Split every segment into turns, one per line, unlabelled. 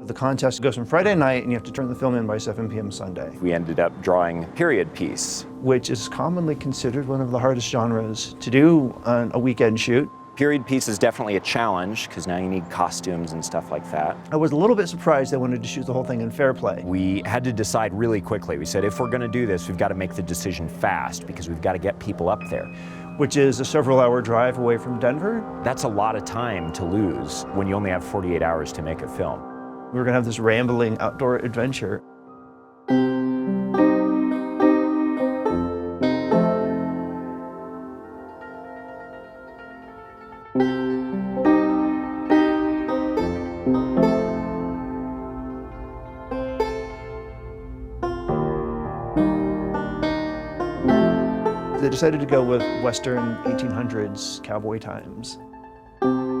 The contest goes from Friday night, and you have to turn the film in by 7 p.m. Sunday.
We ended up drawing period piece,
which is commonly considered one of the hardest genres to do on a weekend shoot.
Period piece is definitely a challenge because now you need costumes and stuff like that.
I was a little bit surprised they wanted to shoot the whole thing in fair play.
We had to decide really quickly. We said, if we're going to do this, we've got to make the decision fast because we've got to get people up there.
Which is a several-hour drive away from Denver.
That's a lot of time to lose when you only have 48 hours to make a film.
We were going to have this rambling outdoor adventure. They decided to go with Western 1800s cowboy times.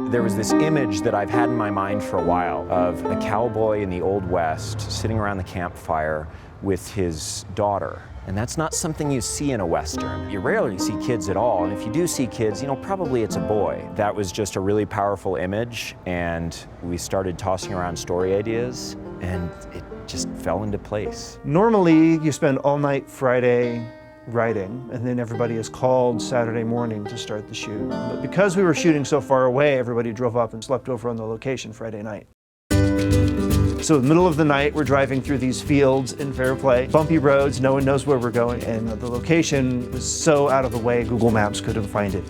There was this image that I've had in my mind for a while of a cowboy in the Old West sitting around the campfire with his daughter. And that's not something you see in a Western. You rarely see kids at all, and if you do see kids, you know, probably it's a boy. That was just a really powerful image, and we started tossing around story ideas, and it just fell into place.
Normally, you spend all night Friday writing, and then everybody is called Saturday morning to start the shoot. But because we were shooting so far away, everybody drove up and slept over on the location Friday night. So in the middle of the night, we're driving through these fields in Fairplay, bumpy roads, no one knows where we're going, and the location was so out of the way, Google Maps couldn't find it.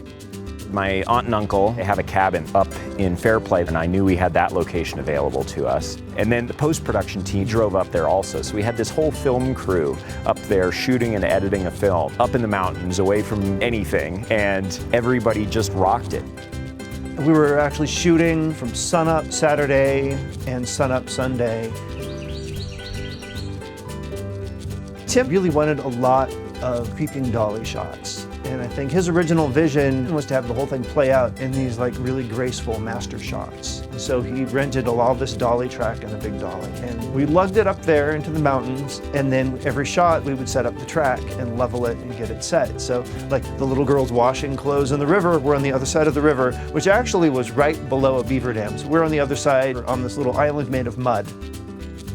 My aunt and uncle, they have a cabin up in Fairplay, and I knew we had that location available to us. And then the post-production team drove up there also. So we had this whole film crew up there shooting and editing a film up in the mountains, away from anything, and everybody just rocked it.
We were actually shooting from sunup Saturday and sunup Sunday. Tim really wanted a lot of peeping dolly shots. And I think his original vision was to have the whole thing play out in these like really graceful master shots. And so he rented all this dolly track and a big dolly. And we lugged it up there into the mountains, and then every shot we would set up the track and level it and get it set. So like the little girls washing clothes in the river, we're on the other side of the river, which actually was right below a beaver dam. So we're on the other side on this little island made of mud.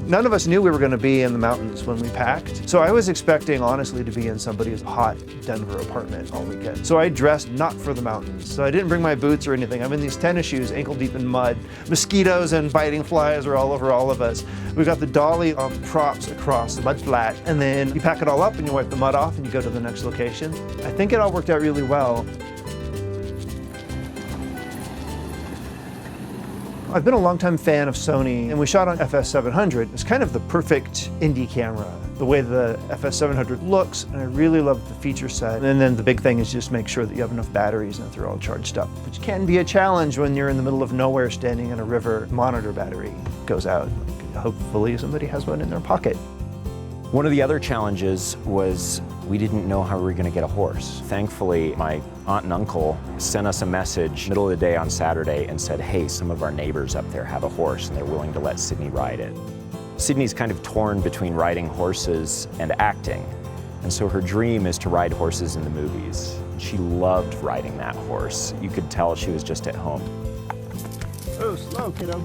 None of us knew we were going to be in the mountains when we packed. So I was expecting, honestly, to be in somebody's hot Denver apartment all weekend. So I dressed not for the mountains. So I didn't bring my boots or anything. I'm in these tennis shoes, ankle deep in mud. Mosquitoes and biting flies are all over all of us. We've got the dolly props across the mud flat, and then you pack it all up and you wipe the mud off and you go to the next location. I think it all worked out really well. I've been a longtime fan of Sony, and we shot on FS700. It's kind of the perfect indie camera, the way the FS700 looks, and I really love the feature set. And then the big thing is just make sure that you have enough batteries and that they're all charged up, which can be a challenge when you're in the middle of nowhere standing in a river. Monitor battery goes out. Hopefully somebody has one in their pocket.
One of the other challenges was we didn't know how we were going to get a horse. Thankfully, my aunt and uncle sent us a message middle of the day on Saturday and said, hey, some of our neighbors up there have a horse and they're willing to let Sydney ride it. Sydney's kind of torn between riding horses and acting, and so her dream is to ride horses in the movies. She loved riding that horse. You could tell she was just at home.
Oh, slow, kiddo.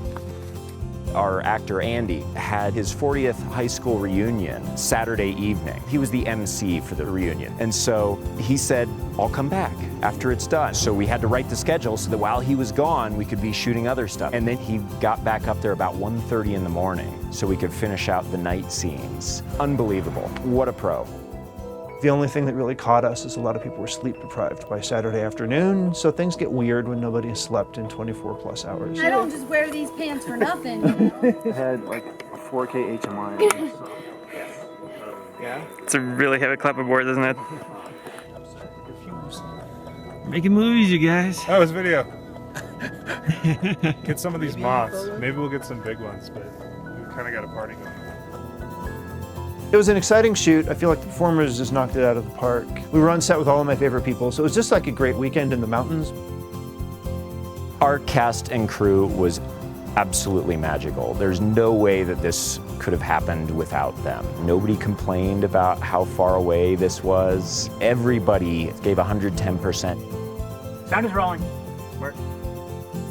Our actor Andy had his 40th high school reunion Saturday evening. He was the MC for the reunion. And so he said, I'll come back after it's done. So we had to write the schedule so that while he was gone, we could be shooting other stuff. And then he got back up there about 1:30 in the morning so we could finish out the night scenes. Unbelievable. What a pro.
The only thing that really caught us is a lot of people were sleep deprived by Saturday afternoon, so things get weird when nobody has slept in 24 plus hours.
I don't just wear these pants for nothing.
I had like a 4K HMI. Yeah?
It's a really heavy clapperboard, isn't it? Making movies, you guys.
Oh, it's video. Get some of these moths. Maybe we'll get some big ones, but we kind of got a party going.
It was an exciting shoot. I feel like the performers just knocked it out of the park. We were on set with all of my favorite people, so it was just like a great weekend in the mountains.
Our cast and crew was absolutely magical. There's no way that this could have happened without them. Nobody complained about how far away this was. Everybody gave 110%.
Sound is rolling.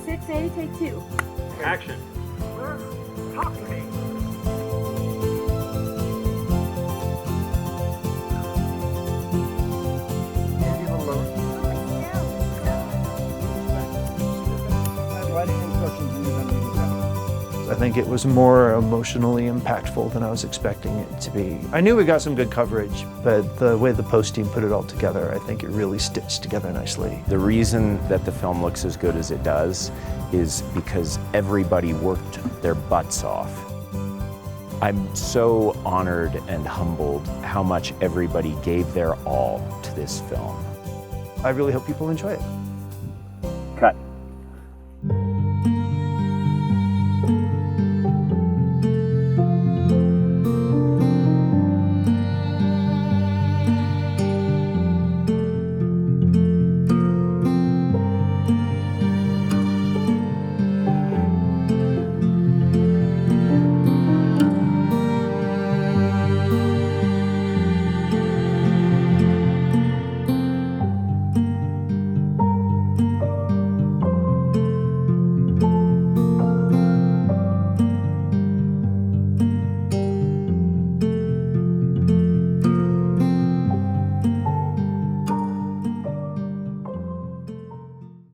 6A, take 2.
Action.
sir? Talk to me.
I think it was more emotionally impactful than I was expecting it to be. I knew we got some good coverage, but the way the post team put it all together, I think it really stitched together nicely.
The reason that the film looks as good as it does is because everybody worked their butts off. I'm so honored and humbled how much everybody gave their all to this film.
I really hope people enjoy it.